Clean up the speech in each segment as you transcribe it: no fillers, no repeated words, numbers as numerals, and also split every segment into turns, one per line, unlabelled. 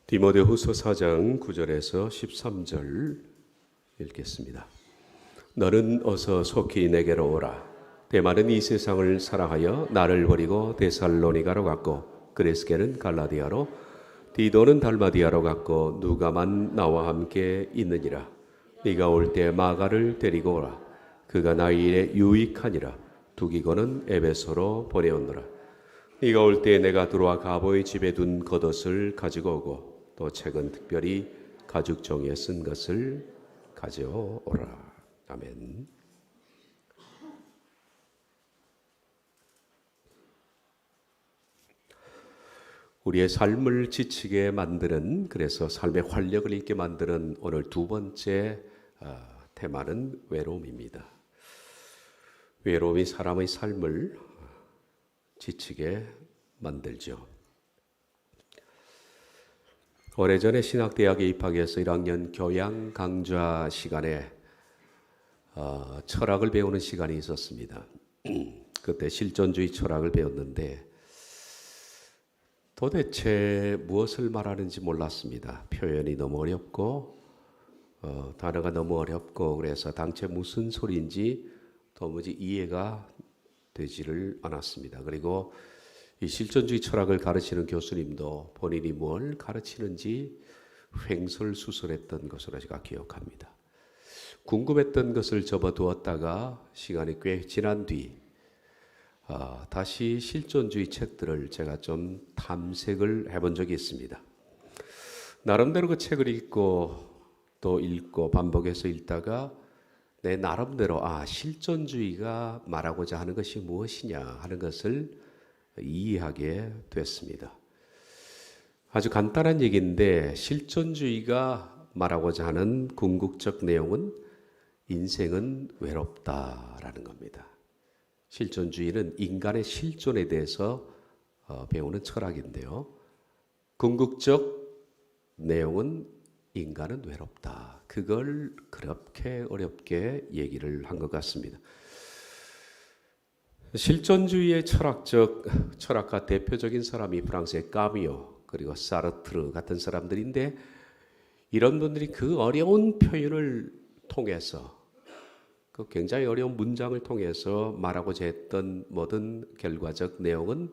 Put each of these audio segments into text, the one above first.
디모데후서 4장 9절에서 13절 읽겠습니다. 너는 어서 속히 내게로 오라. 데마는 이 세상을 사랑하여 나를 버리고 데살로니가로 갔고, 그레스게는 갈라디아로, 디도는 달마디아로 갔고, 누가만 나와 함께 있느니라. 네가 올 때 마가를 데리고 오라. 그가 나의 일에 유익하니라. 두기고는 에베소로 보내었노라. 네가 올 때 내가 들어와 가보의 집에 둔 겉옷을 가지고 오고, 또 책은 특별히 가죽 종이에 쓴 것을 가져오라. 아멘. 우리의 삶을 지치게 만드는, 그래서 삶의 활력을 잃게 만드는 오늘 두 번째 테마는 외로움입니다. 외로움이 사람의 삶을 지치게 만들죠. 오래전에 신학대학에 입학해서 1학년 교양 강좌 시간에 철학을 배우는 시간이 있었습니다. 그때 실존주의 철학을 배웠는데 도대체 무엇을 말하는지 몰랐습니다. 표현이 너무 어렵고 단어가 너무 어렵고, 그래서 당최 무슨 소리인지 도무지 이해가 되지를 않았습니다. 그리고 이 실존주의 철학을 가르치는 교수님도 본인이 뭘 가르치는지 횡설수설했던 것으로 제가 기억합니다. 궁금했던 것을 접어두었다가 시간이 꽤 지난 뒤 다시 실존주의 책들을 제가 좀 탐색을 해본 적이 있습니다. 나름대로 그 책을 읽고 또 읽고 반복해서 읽다가 내 나름대로 실존주의가 말하고자 하는 것이 무엇이냐 하는 것을 이해하게 됐습니다. 아주 간단한 얘기인데, 실존주의가 말하고자 하는 궁극적 내용은 인생은 외롭다라는 겁니다. 실존주의는 인간의 실존에 대해서 배우는 철학인데요. 궁극적 내용은 인간은 외롭다. 그걸 그렇게 어렵게 얘기를 한 것 같습니다. 실존주의의 철학가 대표적인 사람이 프랑스의 까미오, 그리고 사르트르 같은 사람들인데, 이런 분들이 그 어려운 표현을 통해서, 그 굉장히 어려운 문장을 통해서 말하고자 했던 모든 결과적 내용은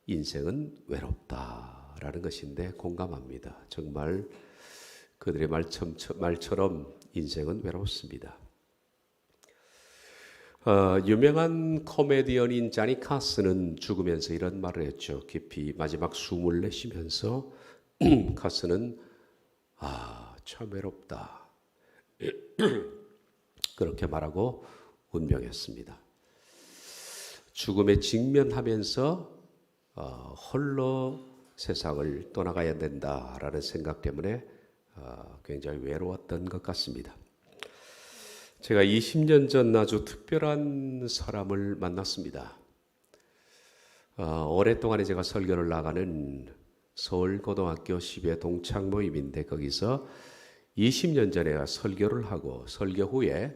인생은 외롭다라는 것인데 공감합니다. 정말 그들의 말처럼 인생은 외롭습니다. 유명한 코미디언인 자니 카스는 죽으면서 이런 말을 했죠. 깊이 마지막 숨을 내쉬면서 카스는 참 외롭다 그렇게 말하고 운명했습니다. 죽음에 직면하면서 홀로 세상을 떠나가야 된다라는 생각 때문에 굉장히 외로웠던 것 같습니다. 제가 20년 전 아주 특별한 사람을 만났습니다. 오랫동안 제가 설교를 나가는 서울고등학교 10회 동창 모임인데, 거기서 20년 전에 설교를 하고 설교 후에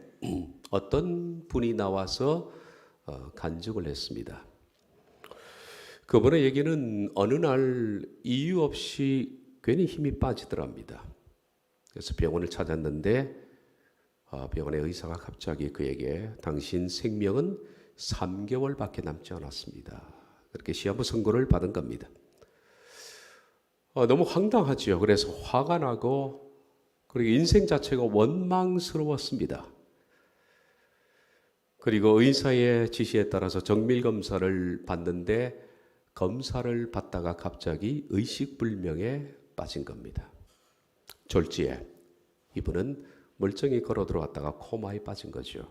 어떤 분이 나와서 간증을 했습니다. 그분의 얘기는 어느 날 이유 없이 괜히 힘이 빠지더랍니다. 그래서 병원을 찾았는데 병원의 의사가 갑자기 그에게 당신 생명은 3개월밖에 남지 않았습니다. 그렇게 시한부 선고를 받은 겁니다. 너무 황당하지요. 그래서 화가 나고, 그리고 인생 자체가 원망스러웠습니다. 그리고 의사의 지시에 따라서 정밀검사를 받는데, 검사를 받다가 갑자기 의식불명에 빠진 겁니다. 졸지에 이분은 멀쩡히 걸어 들어왔다가 코마에 빠진 거죠.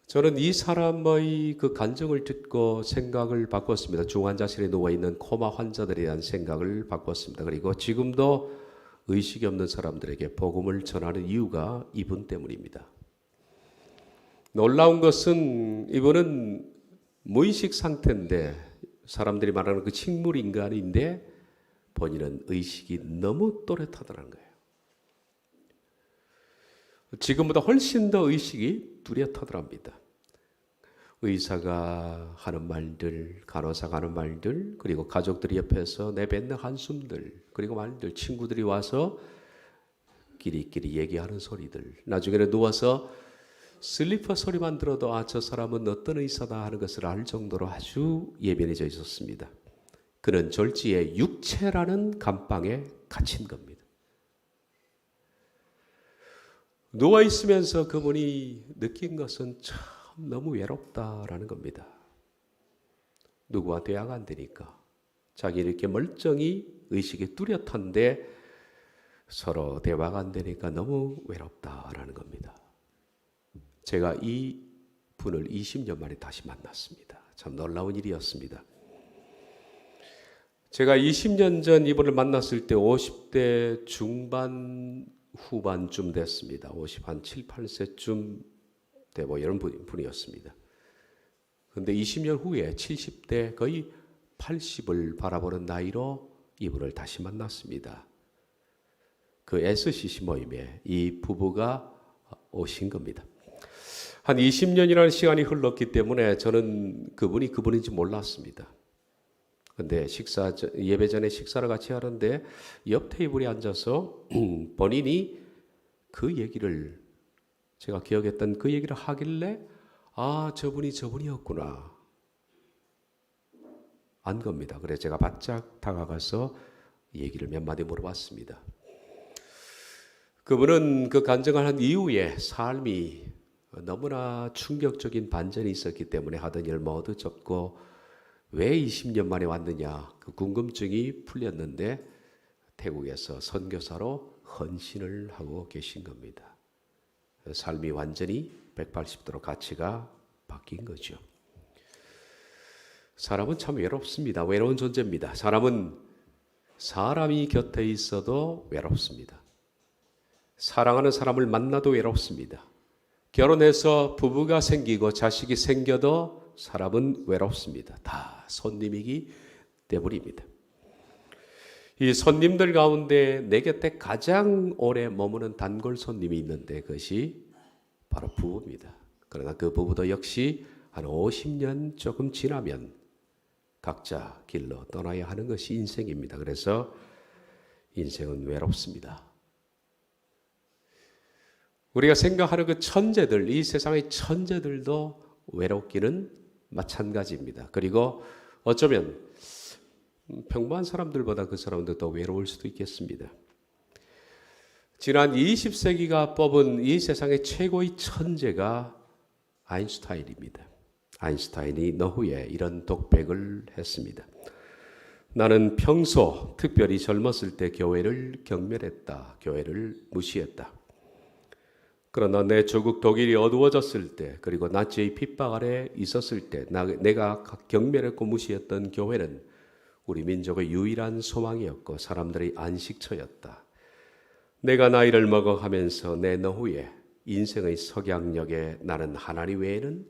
저는 이 사람의 그 간증을 듣고 생각을 바꿨습니다. 중환자실에 누워있는 코마 환자들에 대한 생각을 바꿨습니다. 그리고 지금도 의식이 없는 사람들에게 복음을 전하는 이유가 이분 때문입니다. 놀라운 것은 이분은 무의식 상태인데, 사람들이 말하는 그 식물인간인데 본인은 의식이 너무 또렷하다는 거예요. 지금보다 훨씬 더 의식이 뚜렷하더랍니다. 의사가 하는 말들, 간호사가 하는 말들, 그리고 가족들이 옆에서 내뱉는 한숨들, 그리고 말들, 친구들이 와서 끼리끼리 얘기하는 소리들, 나중에는 누워서 슬리퍼 소리만 들어도 저 사람은 어떤 의사다 하는 것을 알 정도로 아주 예민해져 있었습니다. 그는 졸지에 육체라는 감방에 갇힌 겁니다. 누워 있으면서 그분이 느낀 것은 참 너무 외롭다라는 겁니다. 누구와 대화가 안 되니까. 자기 이렇게 멀쩡히 의식이 뚜렷한데 서로 대화가 안 되니까 너무 외롭다라는 겁니다. 제가 이 분을 20년 만에 다시 만났습니다. 참 놀라운 일이었습니다. 제가 20년 전 이분을 만났을 때 50대 중반 후반쯤 됐습니다. 50한 7, 8세쯤 돼 뭐 이런 분이었습니다. 그런데 20년 후에 70대 거의 80을 바라보는 나이로 이분을 다시 만났습니다. 그 SCC 모임에 이 부부가 오신 겁니다. 한 20년이라는 시간이 흘렀기 때문에 저는 그분이 그분인지 몰랐습니다. 근데 예배 전에 식사를 같이 하는데 옆 테이블에 앉아서 본인이 그 얘기를, 제가 기억했던 그 얘기를 하길래 저분이었구나 안 겁니다. 그래서 제가 바짝 다가가서 얘기를 몇 마디 물어봤습니다. 그분은 그 간증을 한 이후에 삶이 너무나 충격적인 반전이 있었기 때문에 하던 일 모두 접고 왜 20년 만에 왔느냐 그 궁금증이 풀렸는데 태국에서 선교사로 헌신을 하고 계신 겁니다. 삶이 완전히 180도로 가치가 바뀐 거죠. 사람은 참 외롭습니다. 외로운 존재입니다. 사람은 사람이 곁에 있어도 외롭습니다. 사랑하는 사람을 만나도 외롭습니다. 결혼해서 부부가 생기고 자식이 생겨도 사람은 외롭습니다. 다 손님이기 때문입니다. 이 손님들 가운데 내 곁에 가장 오래 머무는 단골 손님이 있는데 그것이 바로 부부입니다. 그러나 그 부부도 역시 한 50년 조금 지나면 각자 길로 떠나야 하는 것이 인생입니다. 그래서 인생은 외롭습니다. 우리가 생각하는 그 천재들, 이 세상의 천재들도 외롭기는 마찬가지입니다. 그리고 어쩌면 평범한 사람들보다 그 사람도 더 외로울 수도 있겠습니다. 지난 20세기가 뽑은 이 세상의 최고의 천재가 아인슈타인입니다. 아인슈타인이 노후에 이런 독백을 했습니다. 나는 평소 특별히 젊었을 때 교회를 경멸했다. 교회를 무시했다. 그러나 내 조국 독일이 어두워졌을 때 그리고 나치의 핍박 아래 있었을 때 내가 경멸했고 무시했던 교회는 우리 민족의 유일한 소망이었고 사람들의 안식처였다. 내가 나이를 먹어가면서 내 노후에 인생의 석양역에 나는 하나님 외에는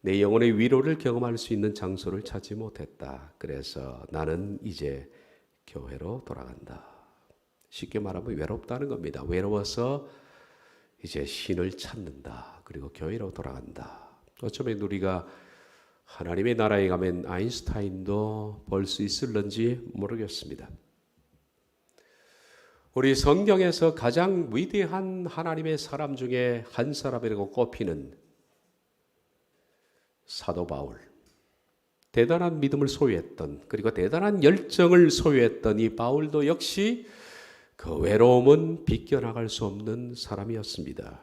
내 영혼의 위로를 경험할 수 있는 장소를 찾지 못했다. 그래서 나는 이제 교회로 돌아간다. 쉽게 말하면 외롭다는 겁니다. 외로워서 이제 신을 찾는다. 그리고 교회로 돌아간다. 어쩌면 우리가 하나님의 나라에 가면 아인슈타인도 볼 수 있을런지 모르겠습니다. 우리 성경에서 가장 위대한 하나님의 사람 중에 한 사람이라고 꼽히는 사도 바울. 대단한 믿음을 소유했던 그리고 대단한 열정을 소유했던 이 바울도 역시 그 외로움은 비껴나갈 수 없는 사람이었습니다.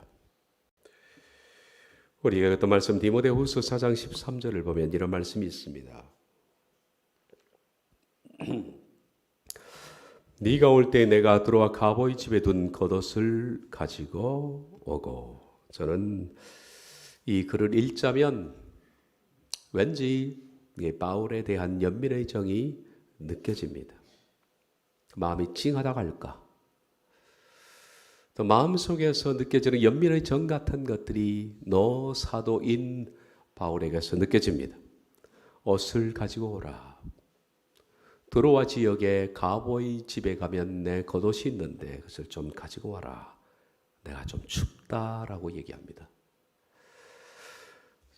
우리가 읽었던 말씀 디모데후서 4장 13절을 보면 이런 말씀이 있습니다. 네가 올 때 내가 들어와 가보이 집에 둔 겉옷을 가지고 오고. 저는 이 글을 읽자면 왠지 바울에 대한 연민의 정이 느껴집니다. 마음이 찡하다고 할까? 또 마음속에서 느껴지는 연민의 정 같은 것들이 사도인 바울에게서 느껴집니다. 옷을 가지고 오라. 드로아 지역에 가보이 집에 가면 내 겉옷이 있는데 그것을 좀 가지고 와라. 내가 좀 춥다라고 얘기합니다.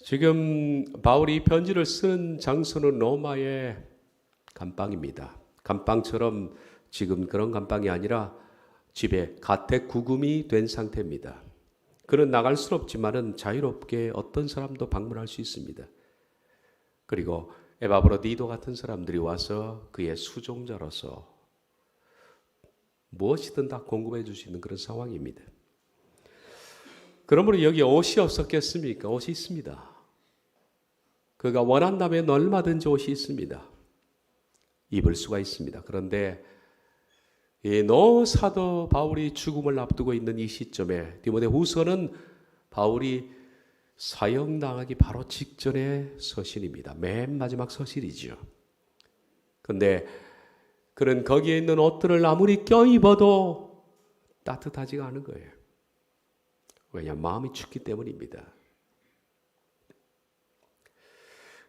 지금 바울이 이 편지를 쓰는 장소는 로마의 감방입니다. 감방처럼 지금 그런 감방이 아니라 집에 가택 구금이 된 상태입니다. 그는 나갈 수 없지만은 자유롭게 어떤 사람도 방문할 수 있습니다. 그리고 에바브로디도 같은 사람들이 와서 그의 수종자로서 무엇이든 다 공급해 줄 수 있는 그런 상황입니다. 그러므로 여기 옷이 없었겠습니까? 옷이 있습니다. 그가 원한다면 얼마든지 옷이 있습니다. 입을 수가 있습니다. 그런데 이 노사도 바울이 죽음을 앞두고 있는 이 시점에 디모데후서는 바울이 사형당하기 바로 직전의 서신입니다. 맨 마지막 서신이죠. 그런데 그는 거기에 있는 옷들을 아무리 껴입어도 따뜻하지가 않은 거예요. 왜냐하면 마음이 춥기 때문입니다.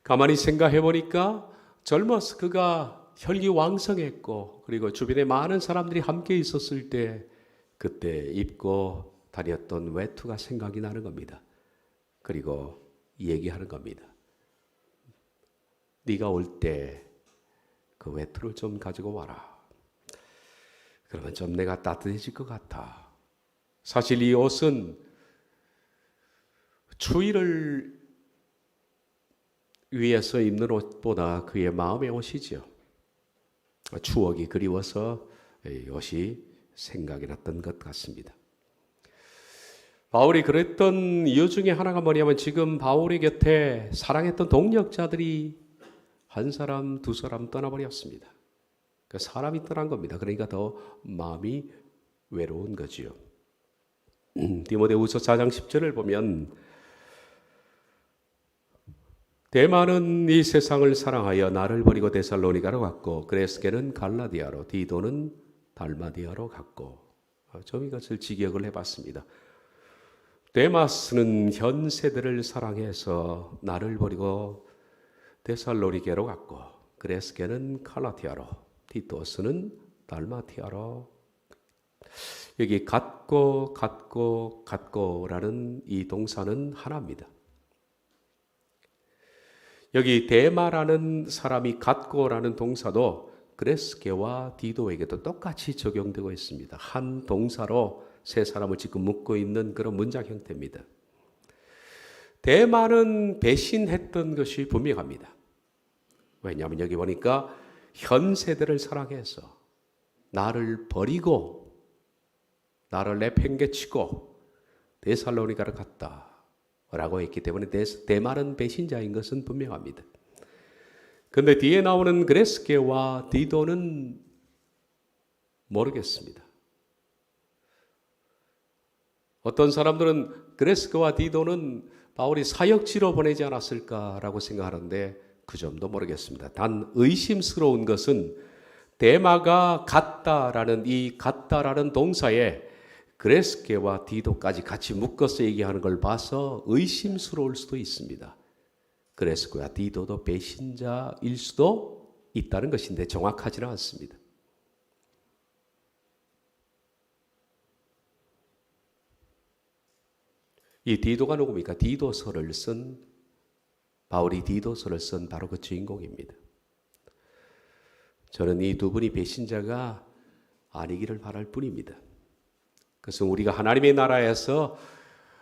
가만히 생각해 보니까 젊어서 그가 혈기왕성했고 그리고 주변에 많은 사람들이 함께 있었을 때 그때 입고 다녔던 외투가 생각이 나는 겁니다. 그리고 얘기하는 겁니다. 네가 올 때 그 외투를 좀 가지고 와라. 그러면 좀 내가 따뜻해질 것 같아. 사실 이 옷은 추위를 위해서 입는 옷보다 그의 마음의 옷이지요. 추억이 그리워서 이 옷이 생각이 났던 것 같습니다. 바울이 그랬던 이유 중에 하나가 뭐냐면 지금 바울의 곁에 사랑했던 동력자들이 한 사람, 두 사람 떠나버렸습니다. 그 사람이 떠난 겁니다. 그러니까 더 마음이 외로운 거지요. 디모데후서 4장 10절을 보면 데마는 이 세상을 사랑하여 나를 버리고 데살로니가로 갔고 그레스게는 갈라디아로 디도는 달마디아로 갔고 좀 이것을 직역을 해봤습니다. 데마스는 현 세대를 사랑해서 나를 버리고 데살로니게로 갔고 그레스게는 갈라디아로 디도스는 달마티아로 여기 같고라는 이 동사는 하나입니다. 여기 데마라는 사람이 같고라는 동사도 그레스게와 디도에게도 똑같이 적용되고 있습니다. 한 동사로 세 사람을 지금 묶고 있는 그런 문장 형태입니다. 데마는 배신했던 것이 분명합니다. 왜냐하면 여기 보니까 현 세대를 사랑해서 나를 버리고 나를 내팽개치고 데살로니가를 갔다 라고 했기 때문에 데마는 배신자인 것은 분명합니다. 그런데 뒤에 나오는 그레스게와 디도는 모르겠습니다. 어떤 사람들은 그레스게와 디도는 바울이 사역지로 보내지 않았을까라고 생각하는데 그 점도 모르겠습니다. 단 의심스러운 것은 데마가 갔다라는 이 갔다라는 동사에 그레스게와 디도까지 같이 묶어서 얘기하는 걸 봐서 의심스러울 수도 있습니다. 그레스게와 디도도 배신자일 수도 있다는 것인데 정확하지는 않습니다. 이 디도가 누굽니까? 디도서를 쓴 바울이 디도서를 쓴 바로 그 주인공입니다. 저는 이 두 분이 배신자가 아니기를 바랄 뿐입니다. 그래서 우리가 하나님의 나라에서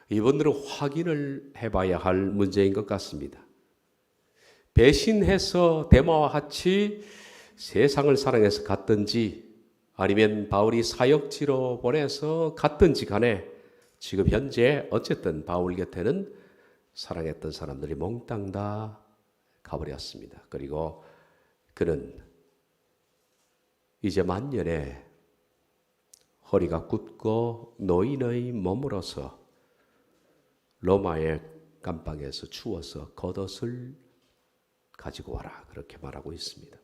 이분들은 확인을 해봐야 할 문제인 것 같습니다. 배신해서 데마와 같이 세상을 사랑해서 갔든지 아니면 바울이 사역지로 보내서 갔든지 간에 지금 현재 어쨌든 바울 곁에는 사랑했던 사람들이 몽땅 다 가버렸습니다. 그리고 그는 이제 만년에 허리가 굳고 노인의 몸으로서 로마의 감방에서 추워서 겉옷을 가지고 와라 그렇게 말하고 있습니다.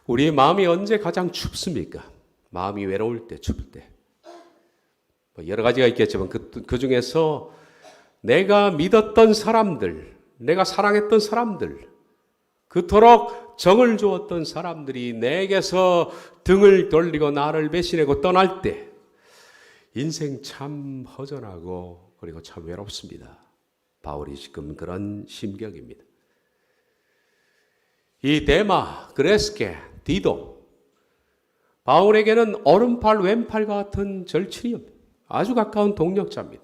우리의 마음이 언제 가장 춥습니까? 마음이 외로울 때, 춥을 때. 여러 가지가 있겠지만 그 중에서 내가 믿었던 사람들, 내가 사랑했던 사람들, 그토록 정을 주었던 사람들이 내게서 등을 돌리고 나를 배신하고 떠날 때 인생 참 허전하고 그리고 참 외롭습니다. 바울이 지금 그런 심경입니다. 이 데마, 그레스게, 디도, 바울에게는 오른팔 왼팔 같은 절친이옵니다. 아주 가까운 동력자입니다.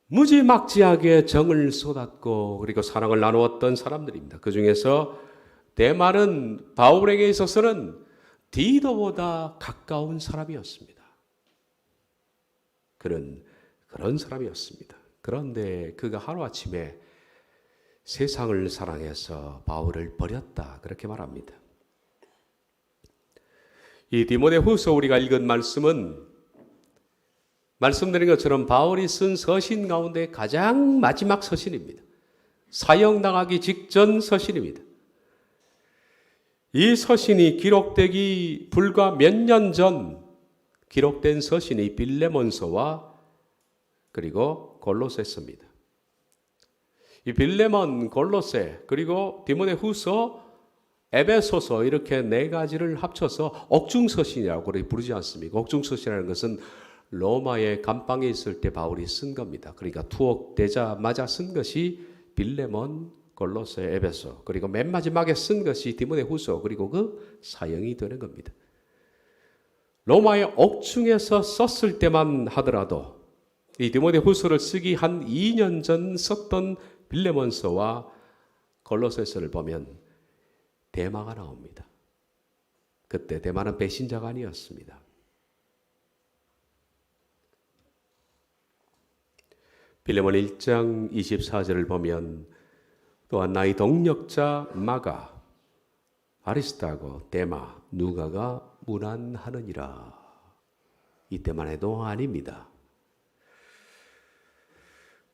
무지막지하게 정을 쏟았고 그리고 사랑을 나누었던 사람들입니다. 그 중에서 데마는 바울에게 있어서는 디도보다 가까운 사람이었습니다. 그런 사람이었습니다. 그런데 그가 하루아침에 세상을 사랑해서 바울을 버렸다, 그렇게 말합니다. 이 디모데후서 우리가 읽은 말씀은 말씀드린 것처럼 바울이 쓴 서신 가운데 가장 마지막 서신입니다. 사형당하기 직전 서신입니다. 이 서신이 기록되기 불과 몇 년 전 기록된 서신이 빌레몬서와 그리고 골로새서입니다. 이 빌레몬, 골로새, 그리고 디모데후서, 에베소서 이렇게 네 가지를 합쳐서 옥중서신이라고 부르지 않습니까? 옥중서신이라는 것은 로마의 감방에 있을 때 바울이 쓴 겁니다. 그러니까 투옥되자마자 쓴 것이 빌레몬, 골로새, 에베소, 그리고 맨 마지막에 쓴 것이 디모데후서, 그리고 그 사형이 되는 겁니다. 로마의 옥중에서 썼을 때만 하더라도 이 디모데후서를 쓰기 한 2년 전 썼던 빌레몬서와 골로새서를 보면 데마가 나옵니다. 그때 데마는 배신자가 아니었습니다. 빌레몬 1장 24절을 보면 또한 나의 동력자 마가, 아리스타고, 데마, 누가가 문안하느니라. 이때만 해도 아닙니다.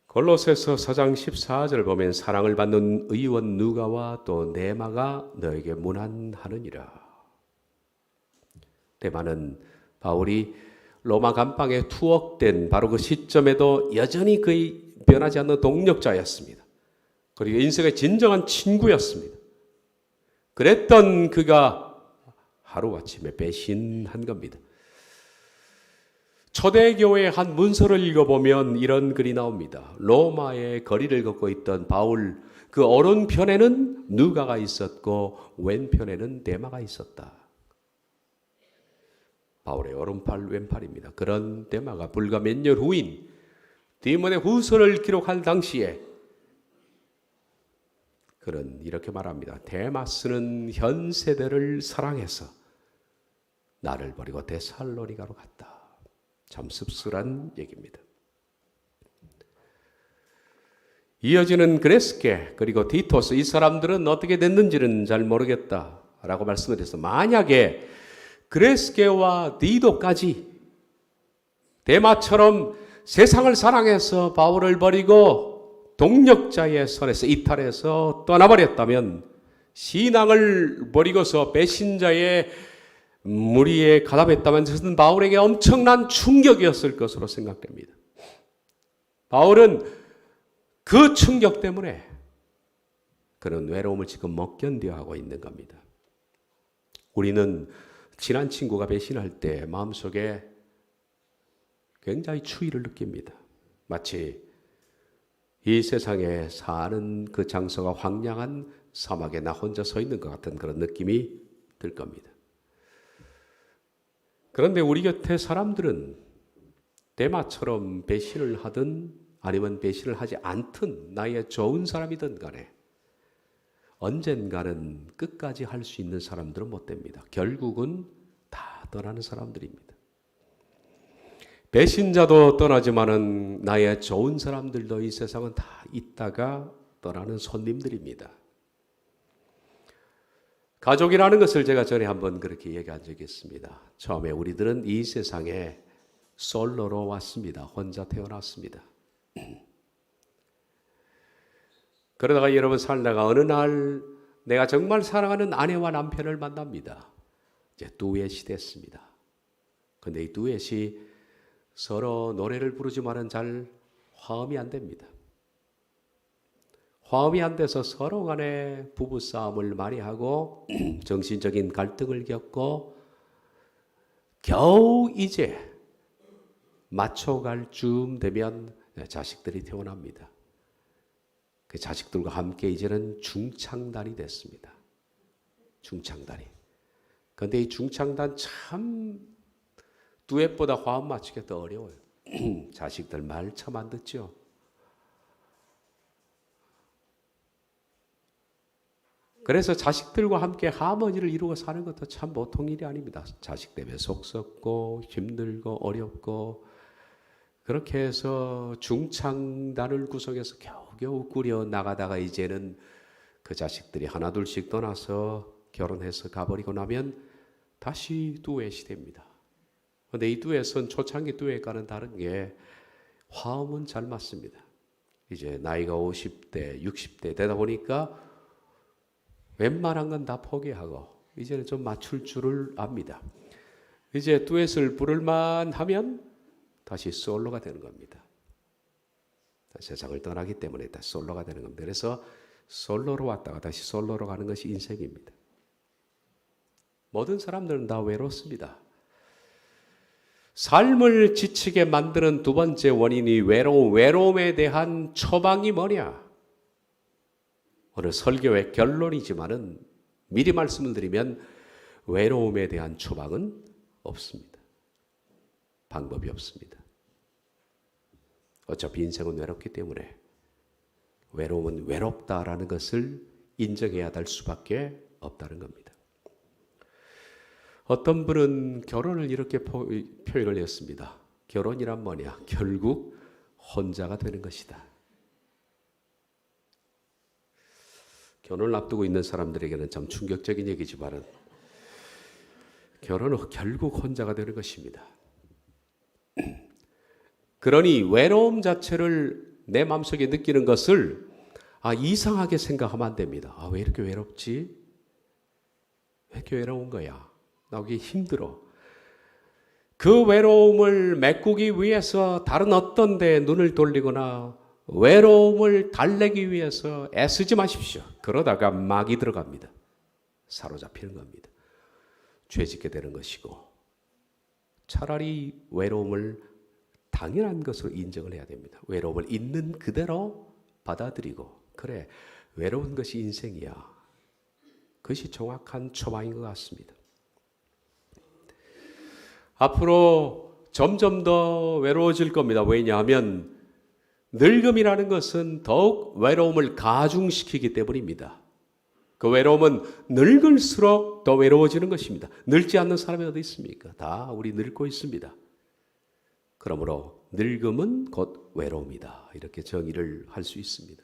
골로새서 4장 14절을 보면 사랑을 받는 의원 누가와 또 데마가 너에게 문안하느니라. 데마는 바울이 로마 감방에 투옥된 바로 그 시점에도 여전히 거의 변하지 않는 동력자였습니다. 그리고 인생의 진정한 친구였습니다. 그랬던 그가 하루아침에 배신한 겁니다. 초대교회의 한 문서를 읽어보면 이런 글이 나옵니다. 로마의 거리를 걷고 있던 바울, 그 오른편에는 누가가 있었고 왼편에는 데마가 있었다. 바울의 오른팔 왼팔입니다. 그런 데마가 불과 몇 년 후인 디모데후서를 기록할 당시에 그는 이렇게 말합니다. 데마스는 현 세대를 사랑해서 나를 버리고 데살로니가로 갔다. 참 씁쓸한 얘기입니다. 이어지는 그레스게 그리고 디토스, 이 사람들은 어떻게 됐는지는 잘 모르겠다라고 말씀을 해서 만약에 그레스게와 디도까지 데마처럼 세상을 사랑해서 바울을 버리고 동력자의 손에서 이탈해서 떠나버렸다면, 신앙을 버리고서 배신자의 무리에 가담했다면 그것은 바울에게 엄청난 충격이었을 것으로 생각됩니다. 바울은 그 충격 때문에 그런 외로움을 지금 못 견뎌 하고 있는 겁니다. 우리는 친한 친구가 배신할 때 마음속에 굉장히 추위를 느낍니다. 마치 이 세상에 사는 그 장소가 황량한 사막에 나 혼자 서 있는 것 같은 그런 느낌이 들 겁니다. 그런데 우리 곁에 사람들은 데마처럼 배신을 하든 아니면 배신을 하지 않든 나의 좋은 사람이든 간에 언젠가는 끝까지 할 수 있는 사람들은 못 됩니다. 결국은 다 떠나는 사람들입니다. 배신자도 떠나지만은 나의 좋은 사람들도 이 세상은 다 있다가 떠나는 손님들입니다. 가족이라는 것을 제가 전에 한번 그렇게 얘기한 적이 있습니다. 처음에 우리들은 이 세상에 솔로로 왔습니다. 혼자 태어났습니다. 그러다가 여러분 살다가 어느 날 내가 정말 사랑하는 아내와 남편을 만납니다. 이제 듀엣이 됐습니다. 근데 이 듀엣이 서로 노래를 부르지만은 잘 화음이 안 됩니다. 화음이 안 돼서 서로 간에 부부싸움을 많이 하고 정신적인 갈등을 겪고 겨우 이제 맞춰갈 쯤 되면 자식들이 태어납니다. 그 자식들과 함께 이제는 중창단이 됐습니다. 중창단이. 그런데 이 중창단 참 듀엣보다 화음 맞추기가 더 어려워요. 자식들 말 참 안 듣죠. 그래서 자식들과 함께 하모니를 이루고 사는 것도 참 보통 일이 아닙니다. 자식 때문에 속 썩고 힘들고 어렵고 그렇게 해서 중창단을 구성해서 겨우겨우 꾸려 나가다가 이제는 그 자식들이 하나둘씩 떠나서 결혼해서 가버리고 나면 다시 듀엣이 됩니다. 그런데 이 듀엣은 초창기 듀엣과는 다른 게 화음은 잘 맞습니다. 이제 나이가 50대, 60대 되다 보니까 웬만한 건 다 포기하고 이제는 좀 맞출 줄을 압니다. 이제 듀엣을 부를만 하면 다시 솔로가 되는 겁니다. 세상을 떠나기 때문에 다시 솔로가 되는 겁니다. 그래서 솔로로 왔다가 다시 솔로로 가는 것이 인생입니다. 모든 사람들은 다 외롭습니다. 삶을 지치게 만드는 두 번째 원인이 외로움에 대한 처방이 뭐냐? 오늘 설교의 결론이지만은 미리 말씀을 드리면 외로움에 대한 처방은 없습니다. 방법이 없습니다. 어차피 인생은 외롭기 때문에 외로움은 외롭다라는 것을 인정해야 될 수밖에 없다는 겁니다. 어떤 분은 결혼을 이렇게 표현을 했습니다. 결혼이란 뭐냐? 결국 혼자가 되는 것이다. 결혼을 앞두고 있는 사람들에게는 참 충격적인 얘기지만은 결혼은 결국 혼자가 되는 것입니다. 그러니 외로움 자체를 내 마음속에 느끼는 것을 이상하게 생각하면 안 됩니다. 왜 이렇게 외롭지? 왜 이렇게 외로운 거야? 나 여기 힘들어. 그 외로움을 메꾸기 위해서 다른 어떤 데 눈을 돌리거나 외로움을 달래기 위해서 애쓰지 마십시오. 그러다가 막이 들어갑니다. 사로잡히는 겁니다. 죄짓게 되는 것이고 차라리 외로움을 당연한 것으로 인정을 해야 됩니다. 외로움을 있는 그대로 받아들이고 그래 외로운 것이 인생이야. 그것이 정확한 처방인 것 같습니다. 앞으로 점점 더 외로워질 겁니다. 왜냐하면 늙음이라는 것은 더욱 외로움을 가중시키기 때문입니다. 그 외로움은 늙을수록 더 외로워지는 것입니다. 늙지 않는 사람이 어디 있습니까? 다 우리 늙고 있습니다. 그러므로 늙음은 곧 외로움이다. 이렇게 정의를 할 수 있습니다.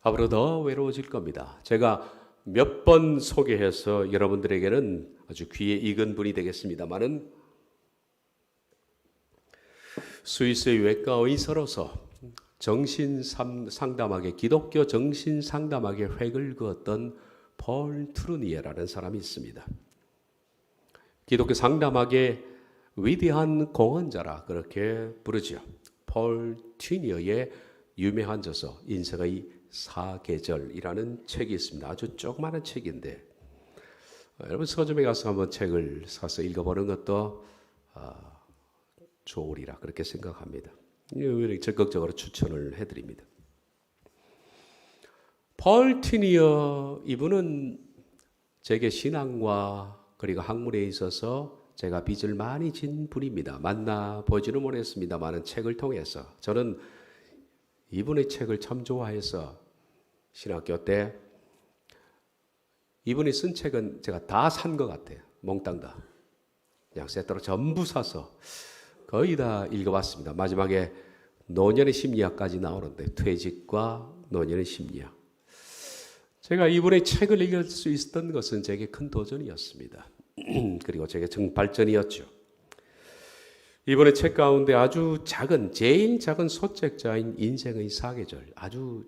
앞으로 더 외로워질 겁니다. 제가 몇 번 소개해서 여러분들에게는 아주 귀에 익은 분이 되겠습니다만은 스위스의 외과 의사로서 정신상담학의 기독교 정신상담학의 획을 그었던 폴 트루니에라는 사람이 있습니다. 기독교 상담학의 위대한 공헌자라 그렇게 부르죠. 폴 트루니에의 유명한 저서 인생의 사계절이라는 책이 있습니다. 아주 조그마한 책인데 여러분 서점에 가서 한번 책을 사서 읽어보는 것도 좋으리라 그렇게 생각합니다. 적극적으로 추천을 해드립니다. 폴 트루니에 이분은 제게 신앙과 그리고 학문에 있어서 제가 빚을 많이 진 분입니다. 만나보지는 못했습니다만 책을 통해서 저는 이분의 책을 참 좋아해서 신학교 때 이분이 쓴 책은 제가 다 산 것 같아요. 몽땅 다. 그냥 세트로 전부 사서 거의 다 읽어봤습니다. 마지막에 노년의 심리학까지 나오는데 퇴직과 노년의 심리학. 제가 이분의 책을 읽을 수 있었던 것은 제게 큰 도전이었습니다. 그리고 제게 정발전이었죠. 이번에 책 가운데 아주 작은 제일 작은 소책자인 인생의 사계절 아주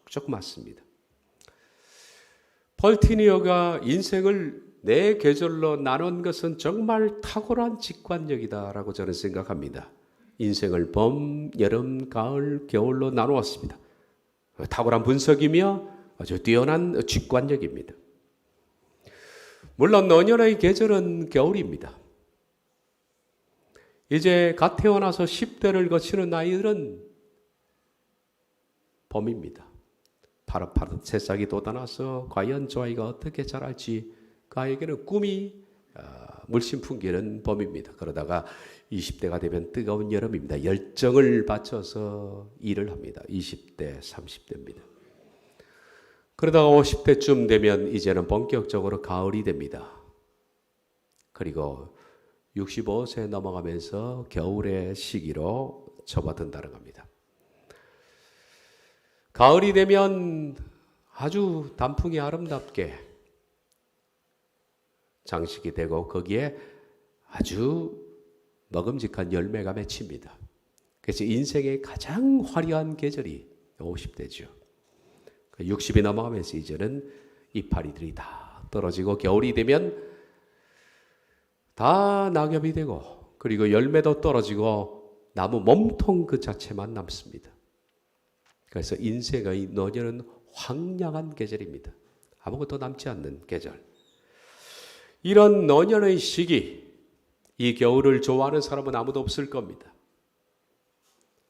조그맣습니다. 폴 트루니에가 인생을 네 계절로 나눈 것은 정말 탁월한 직관력이다라고 저는 생각합니다. 인생을 봄, 여름, 가을, 겨울로 나누었습니다. 탁월한 분석이며 아주 뛰어난 직관력입니다. 물론 노년의 계절은 겨울입니다. 이제 갓 태어나서 10대를 거치는 아이들은 봄입니다. 파릇파릇 새싹이 돋아나서 과연 저 아이가 어떻게 자랄지 그 아이에게는 꿈이 물씬 풍기는 봄입니다. 그러다가 20대가 되면 뜨거운 여름입니다. 열정을 바쳐서 일을 합니다. 20대, 30대입니다. 그러다가 50대쯤 되면 이제는 본격적으로 가을이 됩니다. 그리고 65세 넘어가면서 겨울의 시기로 접어든다는 겁니다. 가을이 되면 아주 단풍이 아름답게 장식이 되고 거기에 아주 먹음직한 열매가 맺힙니다. 그래서 인생의 가장 화려한 계절이 50대죠. 60이 넘어가면서 이제는 이파리들이 다 떨어지고 겨울이 되면 다 낙엽이 되고 그리고 열매도 떨어지고 나무 몸통 그 자체만 남습니다. 그래서 인생의 노년은 황량한 계절입니다. 아무것도 남지 않는 계절. 이런 노년의 시기, 이 겨울을 좋아하는 사람은 아무도 없을 겁니다.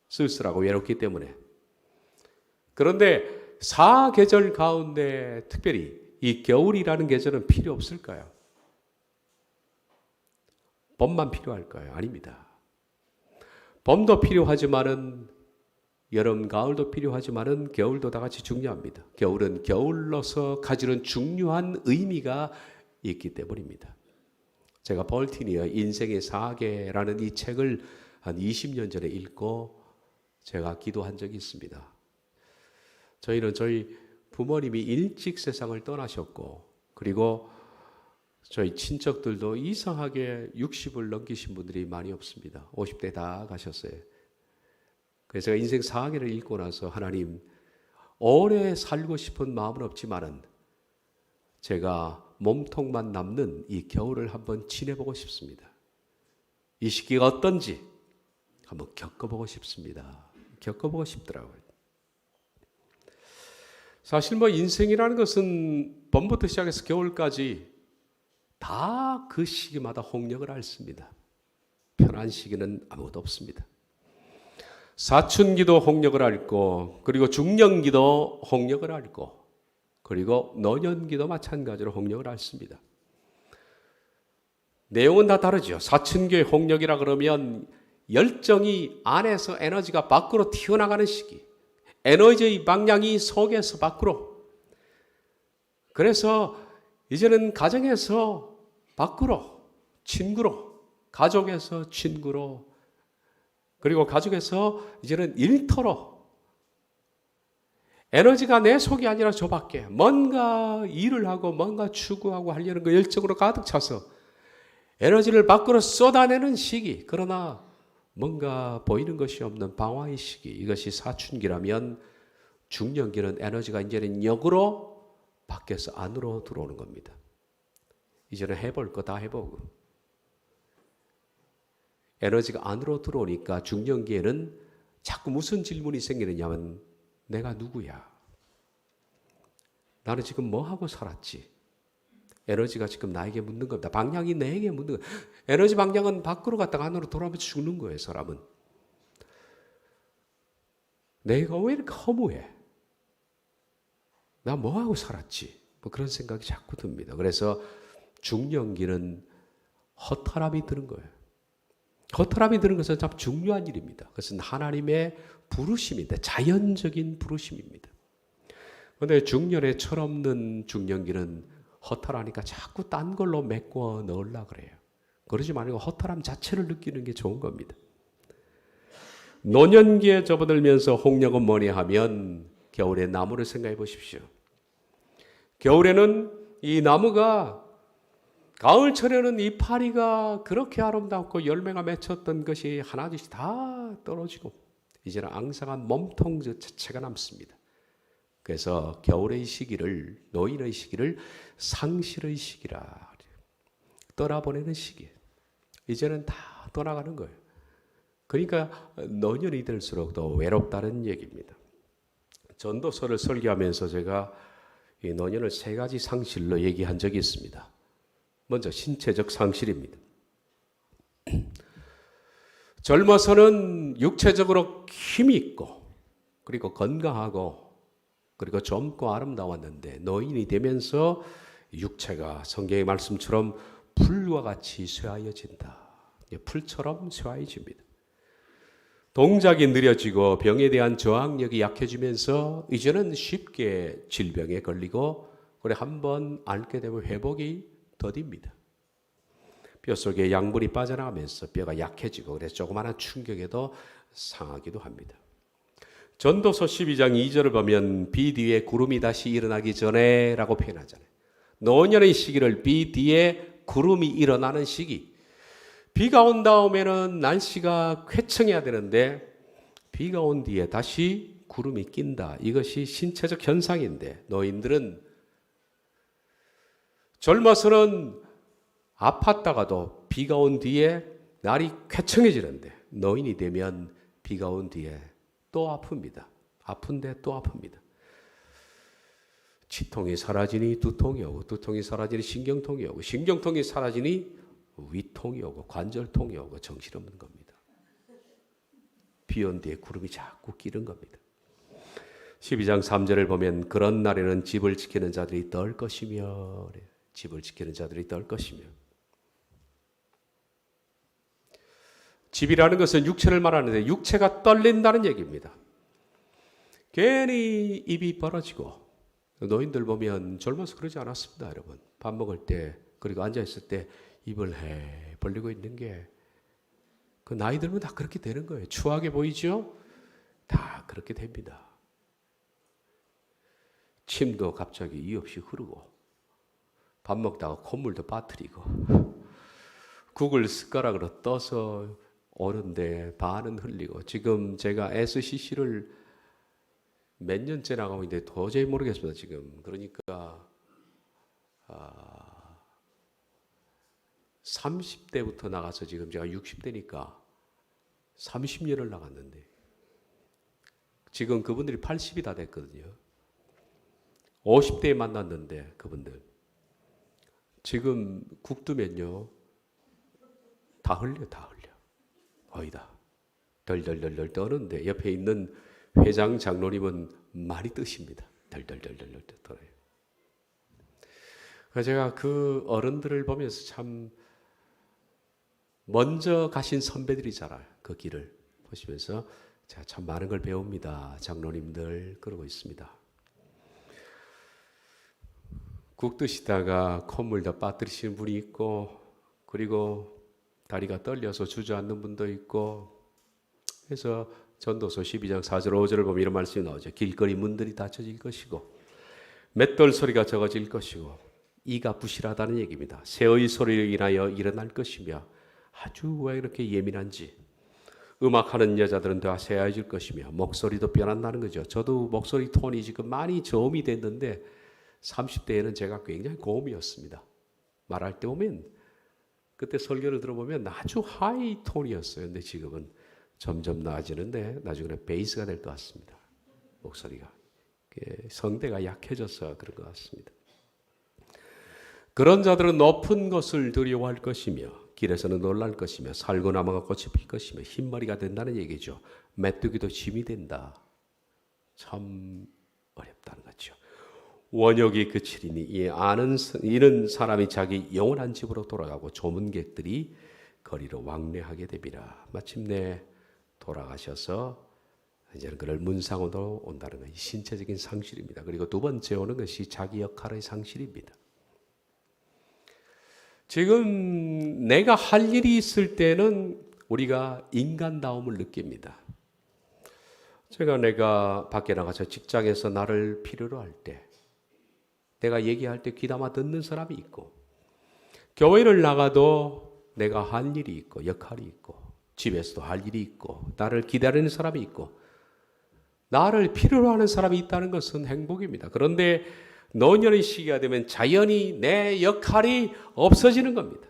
쓸쓸하고 외롭기 때문에. 그런데 사계절 가운데 특별히 이 겨울이라는 계절은 필요 없을까요? 봄만 필요할까요? 아닙니다. 봄도 필요하지만은 여름, 가을도 필요하지만은 겨울도 다 같이 중요합니다. 겨울은 겨울로서 가지는 중요한 의미가 있기 때문입니다. 제가 볼티니의 인생의 사계라는 이 책을 한 20년 전에 읽고 제가 기도한 적이 있습니다. 저희는 저희 부모님이 일찍 세상을 떠나셨고 그리고 저희 친척들도 이상하게 60을 넘기신 분들이 많이 없습니다. 50대 다 가셨어요. 그래서 제가 인생 사계를 읽고 나서 하나님 오래 살고 싶은 마음은 없지만은 제가 몸통만 남는 이 겨울을 한번 지내보고 싶습니다. 이 시기가 어떤지 한번 겪어보고 싶습니다. 겪어보고 싶더라고요. 사실 인생이라는 것은 봄부터 시작해서 겨울까지 다 그 시기마다 홍역을 앓습니다. 편한 시기는 아무것도 없습니다. 사춘기도 홍역을 앓고 그리고 중년기도 홍역을 앓고 그리고 노년기도 마찬가지로 홍역을 앓습니다. 내용은 다 다르죠. 사춘기의 홍역이라 그러면 열정이 안에서 에너지가 밖으로 튀어나가는 시기, 에너지의 방향이 속에서 밖으로. 그래서 이제는 가정에서 밖으로, 친구로, 가족에서 친구로, 그리고 가족에서 이제는 일터로. 에너지가 내 속이 아니라 저 밖에 뭔가 일을 하고 뭔가 추구하고 하려는 그 열정으로 가득 차서 에너지를 밖으로 쏟아내는 시기. 그러나 뭔가 보이는 것이 없는 방황의 시기. 이것이 사춘기라면 중년기는 에너지가 이제는 역으로 밖에서 안으로 들어오는 겁니다. 이제는 해볼 거 다 해보고 에너지가 안으로 들어오니까 중년기에는 자꾸 무슨 질문이 생기느냐면 내가 누구야? 나는 지금 뭐하고 살았지? 에너지가 지금 나에게 묻는 겁니다. 방향이 내게 묻는 거예요. 에너지 방향은 밖으로 갔다가 안으로 돌아오면 죽는 거예요. 사람은. 내가 왜 이렇게 허무해? 나 뭐하고 살았지? 그런 생각이 자꾸 듭니다. 그래서 중년기는 허탈함이 드는 거예요. 허탈함이 드는 것은 참 중요한 일입니다. 그것은 하나님의 부르심인데 자연적인 부르심입니다. 그런데 중년에 철없는 중년기는 허탈하니까 자꾸 딴 걸로 메꿔 넣으려고 그래요. 그러지 말고 허탈함 자체를 느끼는 게 좋은 겁니다. 노년기에 접어들면서 홍역은 뭐냐 하면 겨울에 나무를 생각해 보십시오. 겨울에는 이 나무가 가을철에는 이파리가 그렇게 아름답고 열매가 맺혔던 것이 하나둘씩 다 떨어지고 이제는 앙상한 몸통 자체가 남습니다. 그래서 겨울의 시기를, 노인의 시기를 상실의 시기라, 떠나보내는 시기. 이제는 다 떠나가는 거예요. 그러니까 노년이 될수록 더 외롭다는 얘기입니다. 전도서를 설교하면서 제가 이 노년을 세 가지 상실로 얘기한 적이 있습니다. 먼저 신체적 상실입니다. 젊어서는 육체적으로 힘이 있고 그리고 건강하고 그리고 젊고 아름다웠는데 노인이 되면서 육체가 성경의 말씀처럼 풀과 같이 쇠하여진다. 풀처럼 쇠하여집니다. 동작이 느려지고 병에 대한 저항력이 약해지면서 이제는 쉽게 질병에 걸리고 그래 한번 앓게 되면 회복이 더딥니다. 뼛속에 양분이 빠져나가면서 뼈가 약해지고 그래서 조그마한 충격에도 상하기도 합니다. 전도서 12장 2절을 보면 비 뒤에 구름이 다시 일어나기 전에 라고 표현하잖아요. 노년의 시기를 비 뒤에 구름이 일어나는 시기. 비가 온 다음에는 날씨가 쾌청해야 되는데 비가 온 뒤에 다시 구름이 낀다. 이것이 신체적 현상인데 노인들은 젊어서는 아팠다가도 비가 온 뒤에 날이 쾌청해지는데 노인이 되면 비가 온 뒤에 또 아픕니다. 아픈데 또 아픕니다. 치통이 사라지니 두통이 오고 두통이 사라지니 신경통이 오고 신경통이 사라지니 위통이 오고 관절통이 오고 정신없는 겁니다. 비 온 뒤에 구름이 자꾸 끼는 겁니다. 12장 3절을 보면 그런 날에는 집을 지키는 자들이 떨 것이며 집을 지키는 자들이 떨 것이며 집이라는 것은 육체를 말하는데 육체가 떨린다는 얘기입니다. 괜히 입이 벌어지고 노인들 보면 젊어서 그러지 않았습니다. 여러분 밥 먹을 때 그리고 앉아있을 때 입을 해 벌리고 있는 게 그 나이 들면 다 그렇게 되는 거예요. 추하게 보이죠? 다 그렇게 됩니다. 침도 갑자기 이유 없이 흐르고 밥 먹다가 콧물도 빠뜨리고 국을 숟가락으로 떠서 오는데 반은 흘리고 지금 제가 SCC를 몇 년째 나가고 있는데 도저히 모르겠습니다. 지금 그러니까 30대부터 나가서 지금 제가 60대니까 30년을 나갔는데 지금 그분들이 80이 다 됐거든요. 50대에 만났는데 그분들 지금 국 두면요 다 흘려 거의 다 덜덜덜덜 떠는데 옆에 있는 회장 장로님은 많이 뜨십니다. 덜덜덜덜 떠요. 그래서 제가 그 어른들을 보면서 참 먼저 가신 선배들이잖아요. 그 길을 보시면서 제가 참 많은 걸 배웁니다. 장로님들 그러고 있습니다. 국 드시다가 콧물도 빠뜨리시는 분이 있고 그리고 다리가 떨려서 주저앉는 분도 있고 그래서 전도서 12장 4절 5절을 보면 이런 말씀이 나오죠. 길거리 문들이 닫혀질 것이고 맷돌 소리가 적어질 것이고 이가 부실하다는 얘기입니다. 새의 소리로 인하여 일어날 것이며 아주 왜 이렇게 예민한지 음악하는 여자들은 더 새하얘질 것이며 목소리도 변한다는 거죠. 저도 목소리 톤이 지금 많이 저음이 됐는데 30대에는 제가 굉장히 고음이었습니다. 말할 때 보면 그때 설교를 들어보면 아주 하이 톤이었어요. 근데 지금은 점점 나아지는데 나중에는 베이스가 될 것 같습니다. 목소리가 성대가 약해져서 그런 것 같습니다. 그런 자들은 높은 것을 두려워할 것이며 길에서는 놀랄 것이며 살구나무가 꽃이 필 것이며 흰머리가 된다는 얘기죠. 메뚜기도 짐이 된다. 참 어렵다는 거죠. 원욕이 그치리니 이는 사람이 자기 영원한 집으로 돌아가고 조문객들이 거리로 왕래하게 되리라. 마침내 돌아가셔서 이제는 그를 문상으로 온다는 것이 신체적인 상실입니다. 그리고 두 번째 오는 것이 자기 역할의 상실입니다. 지금 내가 할 일이 있을 때는 우리가 인간다움을 느낍니다. 내가 밖에 나가서 직장에서 나를 필요로 할 때 내가 얘기할 때 귀담아 듣는 사람이 있고 교회를 나가도 내가 할 일이 있고 역할이 있고 집에서도 할 일이 있고 나를 기다리는 사람이 있고 나를 필요로 하는 사람이 있다는 것은 행복입니다. 그런데 노년의 시기가 되면 자연히 내 역할이 없어지는 겁니다.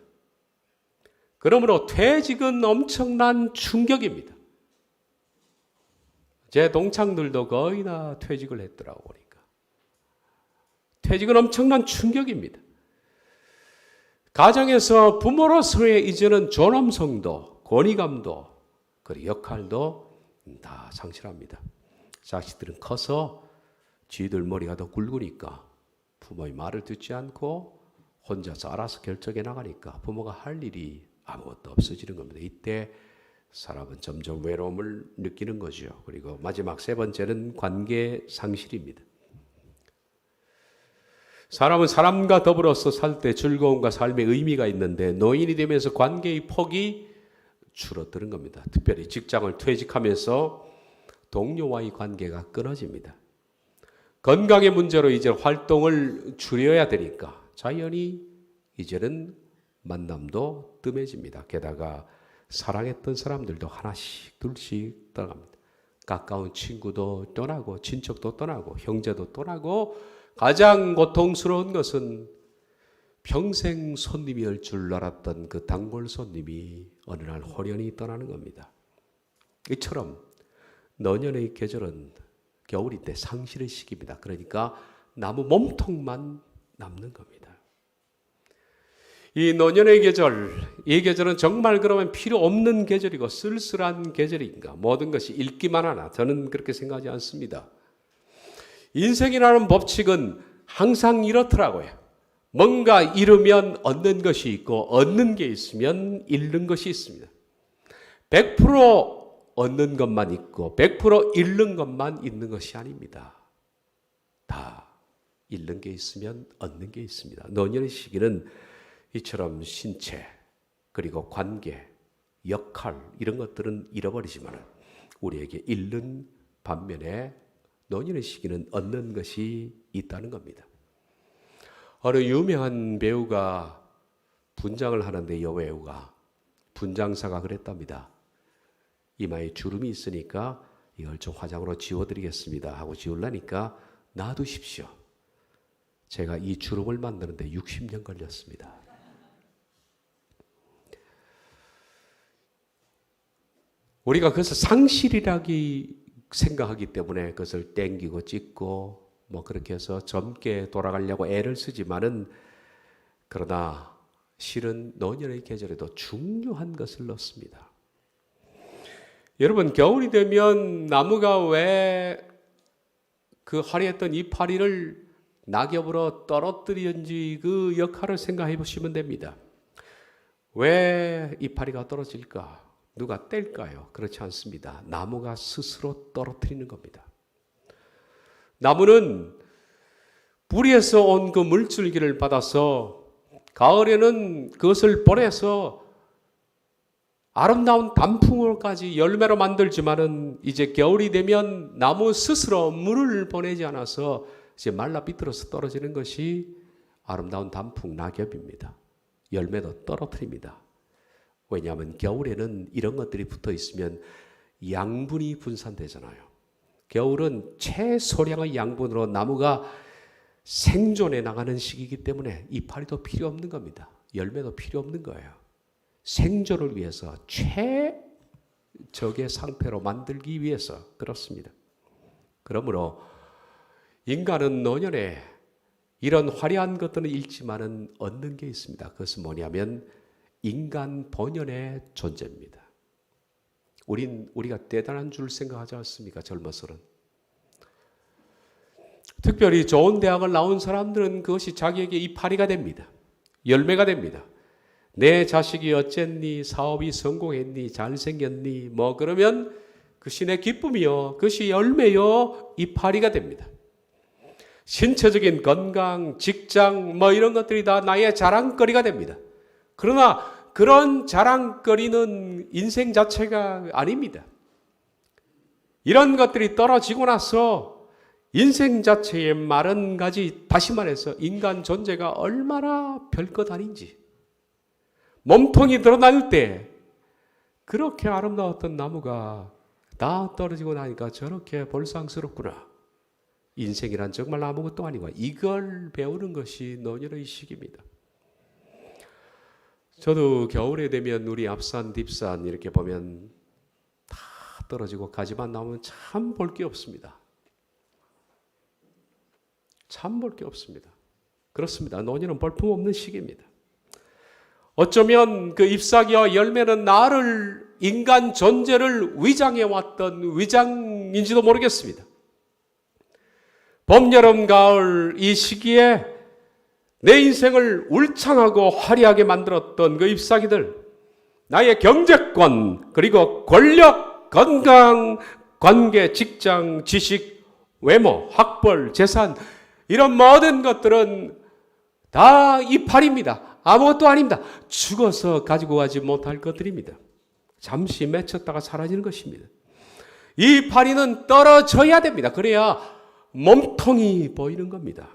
그러므로 퇴직은 엄청난 충격입니다. 제 동창들도 거의 다 퇴직을 했더라고 보니까. 퇴직은 엄청난 충격입니다. 가정에서 부모로서의 이제는 존엄성도 권위감도 그리고 역할도 다 상실합니다. 자식들은 커서 쥐들 머리가 더 굵으니까 부모의 말을 듣지 않고 혼자서 알아서 결정해 나가니까 부모가 할 일이 아무것도 없어지는 겁니다. 이때 사람은 점점 외로움을 느끼는 거죠. 그리고 마지막 세 번째는 관계 상실입니다. 사람은 사람과 더불어서 살 때 즐거움과 삶의 의미가 있는데 노인이 되면서 관계의 폭이 줄어드는 겁니다. 특별히 직장을 퇴직하면서 동료와의 관계가 끊어집니다. 건강의 문제로 이제 활동을 줄여야 되니까 자연히 이제는 만남도 뜸해집니다. 게다가 사랑했던 사람들도 하나씩 둘씩 떠납니다. 가까운 친구도 떠나고 친척도 떠나고 형제도 떠나고 가장 고통스러운 것은 평생 손님이었을 줄 알았던 그 단골 손님이 어느 날 호련히 떠나는 겁니다. 이처럼 노년의 계절은 겨울인데 상실의 시기입니다. 그러니까 나무 몸통만 남는 겁니다. 이 노년의 계절, 이 계절은 정말 그러면 필요 없는 계절이고 쓸쓸한 계절인가? 모든 것이 읽기만 하나? 저는 그렇게 생각하지 않습니다. 인생이라는 법칙은 항상 이렇더라고요. 뭔가 잃으면 얻는 것이 있고 얻는 게 있으면 잃는 것이 있습니다. 100% 얻는 것만 있고 100% 잃는 것만 있는 것이 아닙니다. 다 잃는 게 있으면 얻는 게 있습니다. 노년의 시기는 이처럼 신체 그리고 관계, 역할 이런 것들은 잃어버리지만 우리에게 잃는 반면에 노년의 시기는 얻는 것이 있다는 겁니다. 어느 유명한 배우가 분장을 하는데 여배우가 분장사가 그랬답니다. 이마에 주름이 있으니까 이걸 좀 화장으로 지워드리겠습니다 하고 지우려니까 놔두십시오. 제가 이 주름을 만드는데 60년 걸렸습니다. 우리가 그래서 상실이라기 생각하기 때문에 그것을 땡기고 찢고 뭐 그렇게 해서 젊게 돌아가려고 애를 쓰지만은 그러나 실은 노년의 계절에도 중요한 것을 넣습니다. 여러분 겨울이 되면 나무가 왜 그 화려했던 이파리를 낙엽으로 떨어뜨리는지 그 역할을 생각해 보시면 됩니다. 왜 이파리가 떨어질까? 누가 뗄까요? 그렇지 않습니다. 나무가 스스로 떨어뜨리는 겁니다. 나무는 뿌리에서 온 그 물줄기를 받아서 가을에는 그것을 보내서 아름다운 단풍으로까지 열매로 만들지만은 이제 겨울이 되면 나무 스스로 물을 보내지 않아서 이제 말라 비틀어서 떨어지는 것이 아름다운 단풍 낙엽입니다. 열매도 떨어뜨립니다. 왜냐하면 겨울에는 이런 것들이 붙어 있으면 양분이 분산되잖아요. 겨울은 최소량의 양분으로 나무가 생존해 나가는 시기이기 때문에 이파리도 필요 없는 겁니다. 열매도 필요 없는 거예요. 생존을 위해서 최적의 상태로 만들기 위해서 그렇습니다. 그러므로 인간은 노년에 이런 화려한 것들은 잃지만은 얻는 게 있습니다. 그것은 뭐냐면 인간 본연의 존재입니다. 우리가 대단한 줄 생각하지 않습니까? 젊어서는. 특별히 좋은 대학을 나온 사람들은 그것이 자기에게 이파리가 됩니다. 열매가 됩니다. 내 자식이 어쨌니? 사업이 성공했니? 잘생겼니? 뭐 그러면 그것이 내 기쁨이요. 그것이 열매요. 이파리가 됩니다. 신체적인 건강, 직장 뭐 이런 것들이 다 나의 자랑거리가 됩니다. 그러나 그런 자랑거리는 인생 자체가 아닙니다. 이런 것들이 떨어지고 나서 인생 자체의 마른 가지, 다시 말해서 인간 존재가 얼마나 별것 아닌지 몸통이 드러날 때 그렇게 아름다웠던 나무가 다 떨어지고 나니까 저렇게 볼상스럽구나. 인생이란 정말 아무것도 아니고 이걸 배우는 것이 노년의 시기입니다. 저도 겨울에 되면 우리 앞산 뒷산 이렇게 보면 다 떨어지고 가지만 나오면 참 볼 게 없습니다. 참 볼 게 없습니다. 그렇습니다. 노년은 볼품없는 시기입니다. 어쩌면 그 잎사귀와 열매는 나를 인간 존재를 위장해왔던 위장인지도 모르겠습니다. 봄, 여름, 가을 이 시기에 내 인생을 울창하고 화려하게 만들었던 그 잎사귀들, 나의 경제권, 그리고 권력, 건강, 관계, 직장, 지식, 외모, 학벌, 재산, 이런 모든 것들은 다 이파리입니다. 아무것도 아닙니다. 죽어서 가지고 가지 못할 것들입니다. 잠시 맺혔다가 사라지는 것입니다. 이 파리는 떨어져야 됩니다. 그래야 몸통이 보이는 겁니다.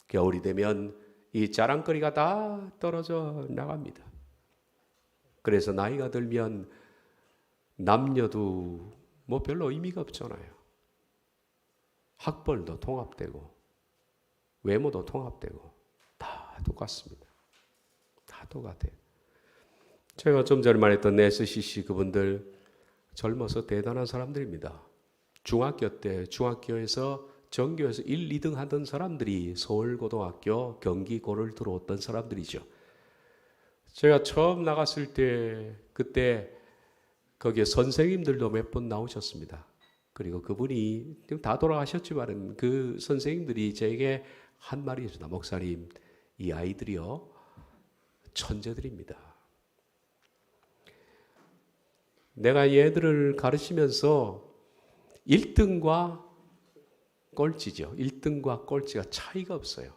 겨울이 되면 이 자랑거리가 다 떨어져 나갑니다. 그래서 나이가 들면 남녀도 뭐 별로 의미가 없잖아요. 학벌도 통합되고 외모도 통합되고 다 똑같습니다. 다 똑같아요. 제가 좀 전에 말했던 SCC 그분들 젊어서 대단한 사람들입니다. 중학교 때 중학교에서 전교에서 1, 2등 하던 사람들이 서울고등학교 경기고를 들어왔던 사람들이죠. 제가 처음 나갔을 때 그때 거기에 선생님들도 몇 분 나오셨습니다. 그리고 그분이 다 돌아가셨지만 그 선생님들이 제게 한 말이 있습니다. 목사님, 이 아이들이요 천재들입니다. 내가 얘들을 가르치면서 1등과 꼴찌죠. 1등과 꼴찌가 차이가 없어요.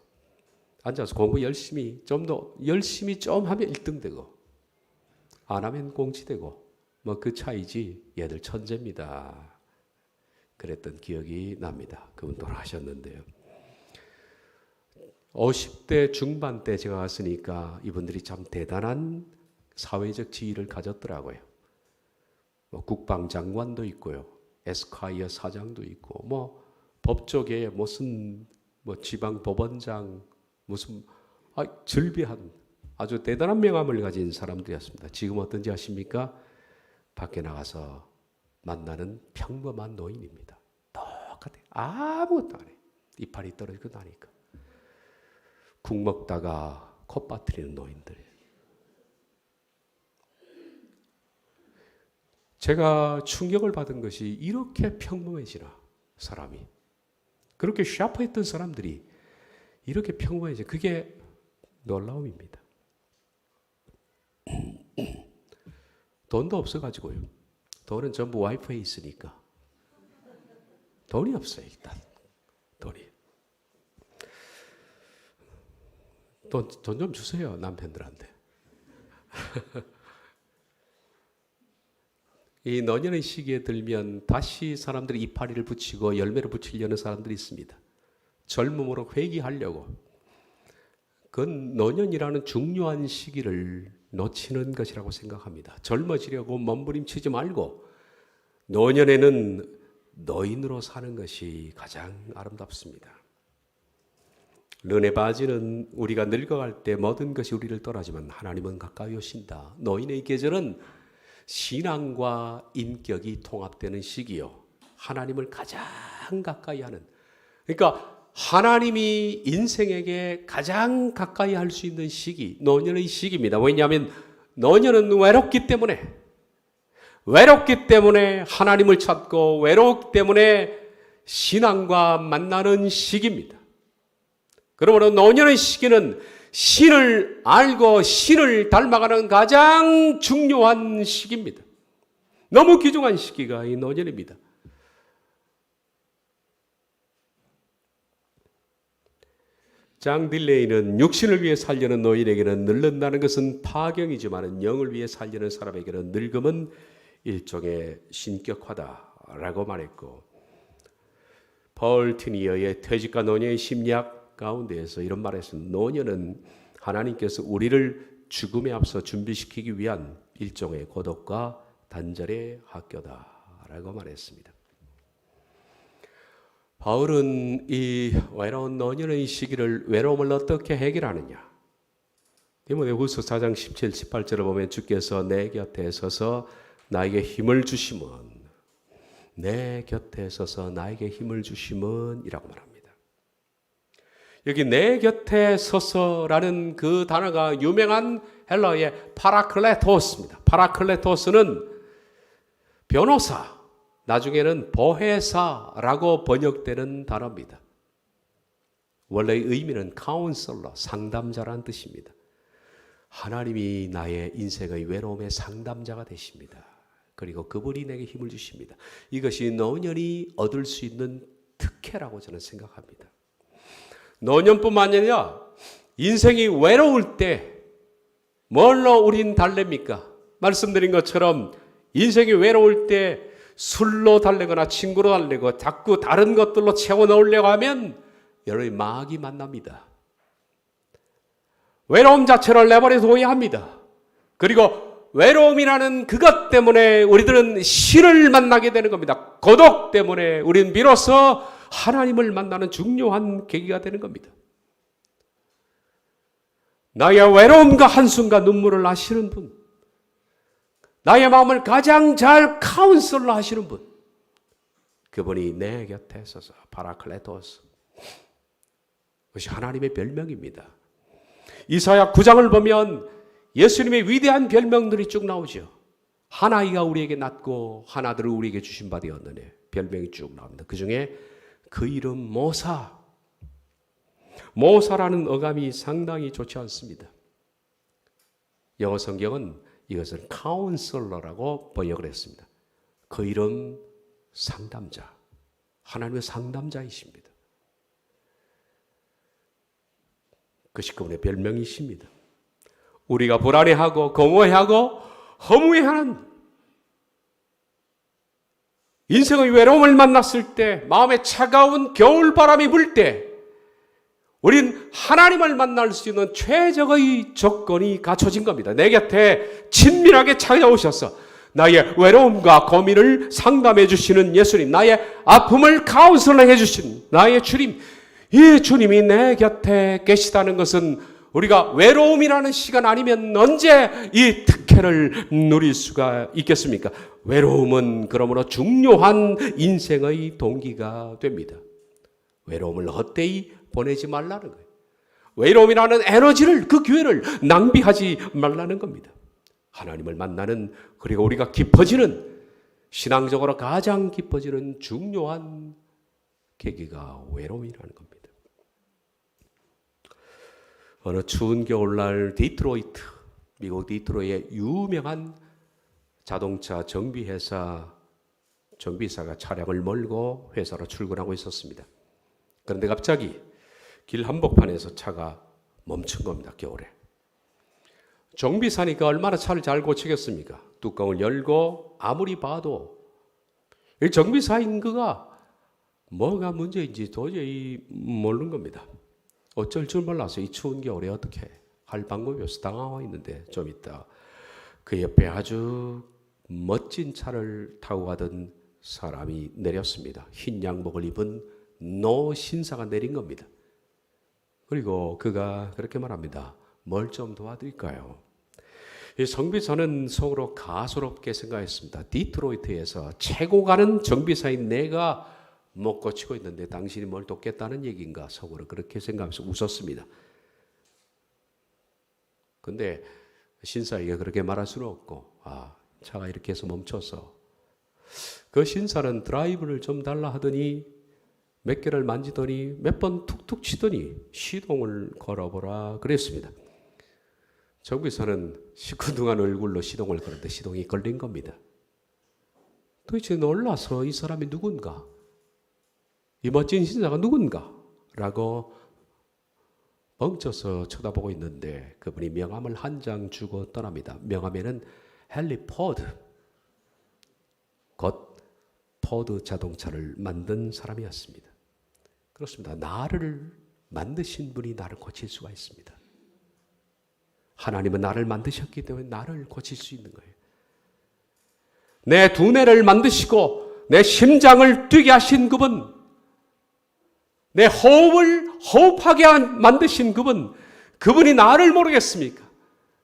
앉아서 공부 열심히 좀 더 열심히 좀 하면 1등 되고 안 하면 공치 되고 뭐 그 차이지 얘들 천재입니다. 그랬던 기억이 납니다. 그분 돌아가셨는데요. 50대 중반 때 제가 왔으니까 이분들이 참 대단한 사회적 지위를 가졌더라고요. 뭐 국방장관도 있고요. 에스콰이어 사장도 있고 뭐 법조계에 무슨 뭐 지방법원장 무슨 즐비한 아주 대단한 명함을 가진 사람들이었습니다. 지금 어떤지 아십니까? 밖에 나가서 만나는 평범한 노인입니다. 똑같아요. 아무것도 안 해요. 이빨이 떨어지고 나니까. 국 먹다가 코 빠뜨리는 노인들. 제가 충격을 받은 것이 이렇게 평범해지나 사람이. 그렇게 샤프했던 사람들이 이렇게 평범해져. 그게 놀라움입니다. 돈도 없어가지고요. 돈은 전부 와이프에 있으니까. 돈이 없어요, 일단. 돈이. 돈 좀 주세요, 남편들한테. 이 노년의 시기에 들면 다시 사람들이 이파리를 붙이고 열매를 붙이려는 사람들이 있습니다. 젊음으로 회귀하려고. 그건 노년이라는 중요한 시기를 놓치는 것이라고 생각합니다. 젊어지려고 몸부림치지 말고 노년에는 노인으로 사는 것이 가장 아름답습니다. 르네바지는 우리가 늙어갈 때 모든 것이 우리를 떠나지만 하나님은 가까이 오신다. 노인의 계절은 신앙과 인격이 통합되는 시기요. 하나님을 가장 가까이 하는. 그러니까 하나님이 인생에게 가장 가까이 할 수 있는 시기, 노년의 시기입니다. 왜냐하면 노년은 외롭기 때문에 하나님을 찾고 외롭기 때문에 신앙과 만나는 시기입니다. 그러므로 노년의 시기는 신을 알고 신을 닮아가는 가장 중요한 시기입니다. 너무 귀중한 시기가 이 노년입니다. 장 딜레이는 육신을 위해 살려는 노인에게는 늙는다는 것은 파경이지만 영을 위해 살려는 사람에게는 늙음은 일종의 신격화다라고 말했고, 폴 티니어의 퇴직과 노년의 심리학 가운데에서 이런 말을 했습니다. 노년은 하나님께서 우리를 죽음에 앞서 준비시키기 위한 일종의 고독과 단절의 학교다라고 말했습니다. 바울은 이 외로운 노년의 시기를 외로움을 어떻게 해결하느냐? 디모데후서 4장 17, 18절을 보면 주께서 내 곁에 서서 나에게 힘을 주심은, 내 곁에 서서 나에게 힘을 주심은 이라고 말합니다. 여기 내 곁에 서서라는 그 단어가 유명한 헬라어의 파라클레토스입니다. 파라클레토스는 변호사, 나중에는 보혜사라고 번역되는 단어입니다. 원래의 의미는 카운슬러, 상담자라는 뜻입니다. 하나님이 나의 인생의 외로움의 상담자가 되십니다. 그리고 그분이 내게 힘을 주십니다. 이것이 노년이 얻을 수 있는 특혜라고 저는 생각합니다. 노년뿐만 아니라 인생이 외로울 때 뭘로 우린 달랩니까? 말씀드린 것처럼 인생이 외로울 때 술로 달래거나 친구로 달래고 자꾸 다른 것들로 채워 넣으려고 하면 여러분이 마귀 만납니다. 외로움 자체를 내버려 둬야 합니다. 그리고 외로움이라는 그것 때문에 우리들은 신을 만나게 되는 겁니다. 고독 때문에 우리는 비로소 하나님을 만나는 중요한 계기가 되는 겁니다. 나의 외로움과 한숨과 눈물을 아시는 분, 나의 마음을 가장 잘 카운슬러 하시는 분, 그분이 내 곁에 서서 파라클레토스, 그것이 하나님의 별명입니다. 이사야 9장을 보면 예수님의 위대한 별명들이 쭉 나오죠. 한 아이가 우리에게 낳고 한 아들을 우리에게 주신 바 되었느니 별명이 쭉 나옵니다. 그 중에 그 이름 모사. 모사라는 어감이 상당히 좋지 않습니다. 영어 성경은 이것을 카운슬러라고 번역을 했습니다. 그 이름 상담자. 하나님의 상담자이십니다. 그것이 그분의 별명이십니다. 우리가 불안해하고 공허해하고 허무해하는 인생의 외로움을 만났을 때, 마음에 차가운 겨울바람이 불 때 우린 하나님을 만날 수 있는 최적의 조건이 갖춰진 겁니다. 내 곁에 친밀하게 찾아오셔서 나의 외로움과 고민을 상담해 주시는 예수님, 나의 아픔을 카운슬링해 주신 나의 주님, 이 주님이 내 곁에 계시다는 것은 우리가 외로움이라는 시간 아니면 언제 이 특혜를 누릴 수가 있겠습니까? 외로움은 그러므로 중요한 인생의 동기가 됩니다. 외로움을 헛되이 보내지 말라는 거예요. 외로움이라는 에너지를, 그 기회를 낭비하지 말라는 겁니다. 하나님을 만나는, 그리고 우리가 깊어지는, 신앙적으로 가장 깊어지는 중요한 계기가 외로움이라는 겁니다. 어느 추운 겨울날 디트로이트, 미국 디트로이트의 유명한 자동차 정비사가 차량을 몰고 회사로 출근하고 있었습니다. 그런데 갑자기 길 한복판에서 차가 멈춘 겁니다. 겨울에. 정비사니까 얼마나 차를 잘 고치겠습니까? 뚜껑을 열고 아무리 봐도 이 정비사인 그가 뭐가 문제인지 도저히 모르는 겁니다. 어쩔 줄 몰라서 이 추운 겨울에 어떻게 할 방법이 없어 당황하고 있는데, 좀 있다 그 옆에 아주 멋진 차를 타고 가던 사람이 내렸습니다. 흰 양복을 입은 노 신사가 내린 겁니다. 그리고 그가 그렇게 말합니다. 뭘 좀 도와드릴까요? 이 정비사는 속으로 가소롭게 생각했습니다. 디트로이트에서 최고 가는 정비사인 내가 못 고치고 있는데 당신이 뭘 돕겠다는 얘기인가? 속으로 그렇게 생각하면서 웃었습니다. 근데 신사에게 그렇게 말할 수는 없고, 차가 이렇게 해서 멈춰서 그 신사는 드라이브를 좀 달라 하더니 몇 개를 만지더니 몇 번 툭툭 치더니 시동을 걸어보라 그랬습니다. 정비사는 시큰둥한 얼굴로 시동을 걸었는데 시동이 걸린 겁니다. 도대체 놀라서 이 사람이 누군가? 이 멋진 신사가 누군가? 라고 멈춰서 쳐다보고 있는데 그분이 명함을 한 장 주고 떠납니다. 명함에는 헨리 포드, 곧 포드 자동차를 만든 사람이었습니다. 그렇습니다. 나를 만드신 분이 나를 고칠 수가 있습니다. 하나님은 나를 만드셨기 때문에 나를 고칠 수 있는 거예요. 내 두뇌를 만드시고 내 심장을 뛰게 하신 그분, 내 호흡을 호흡하게 만드신 그분이 나를 모르겠습니까?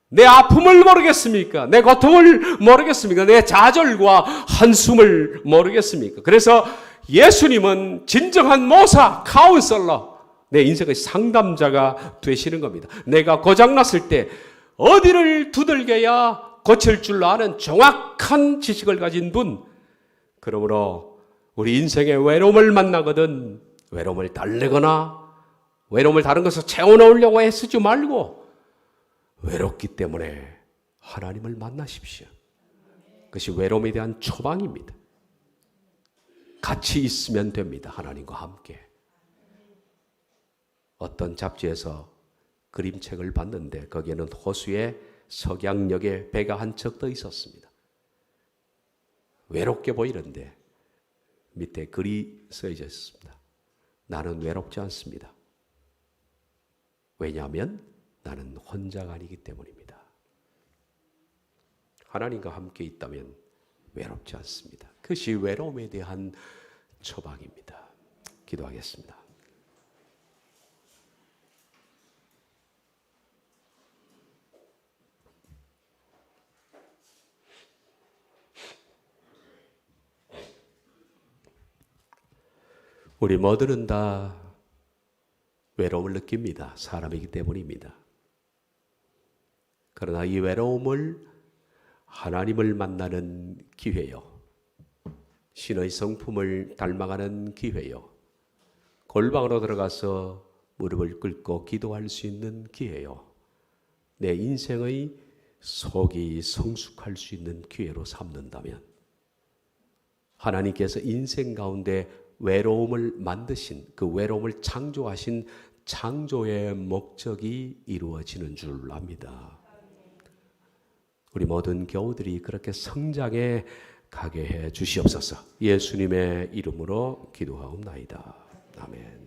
내 아픔을 모르겠습니까? 내 고통을 모르겠습니까? 내 좌절과 한숨을 모르겠습니까? 그래서 예수님은 진정한 모사, 카운슬러, 내 인생의 상담자가 되시는 겁니다. 내가 고장났을 때 어디를 두들겨야 고칠 줄 아는 정확한 지식을 가진 분, 그러므로 우리 인생의 외로움을 만나거든 외로움을 달래거나 외로움을 다른 것을 채워넣으려고 애쓰지 말고 외롭기 때문에 하나님을 만나십시오. 그것이 외로움에 대한 처방입니다. 같이 있으면 됩니다. 하나님과 함께. 어떤 잡지에서 그림책을 봤는데 거기에는 호수에 석양역에 배가 한 척 더 있었습니다. 외롭게 보이는데 밑에 글이 써져 있습니다. 나는 외롭지 않습니다. 왜냐하면 나는 혼자가 아니기 때문입니다. 하나님과 함께 있다면 외롭지 않습니다. 그것이 외로움에 대한 처방입니다. 기도하겠습니다. 우리 모두는 다 외로움을 느낍니다. 사람이기 때문입니다. 그러나 이 외로움을 하나님을 만나는 기회요. 신의 성품을 닮아가는 기회요. 골방으로 들어가서 무릎을 꿇고 기도할 수 있는 기회요. 내 인생의 속이 성숙할 수 있는 기회로 삼는다면 하나님께서 인생 가운데 외로움을 만드신 그 외로움을 창조하신 창조의 목적이 이루어지는 줄 압니다. 우리 모든 교우들이 그렇게 성장해 가게 해 주시옵소서. 예수님의 이름으로 기도하옵나이다. 아멘.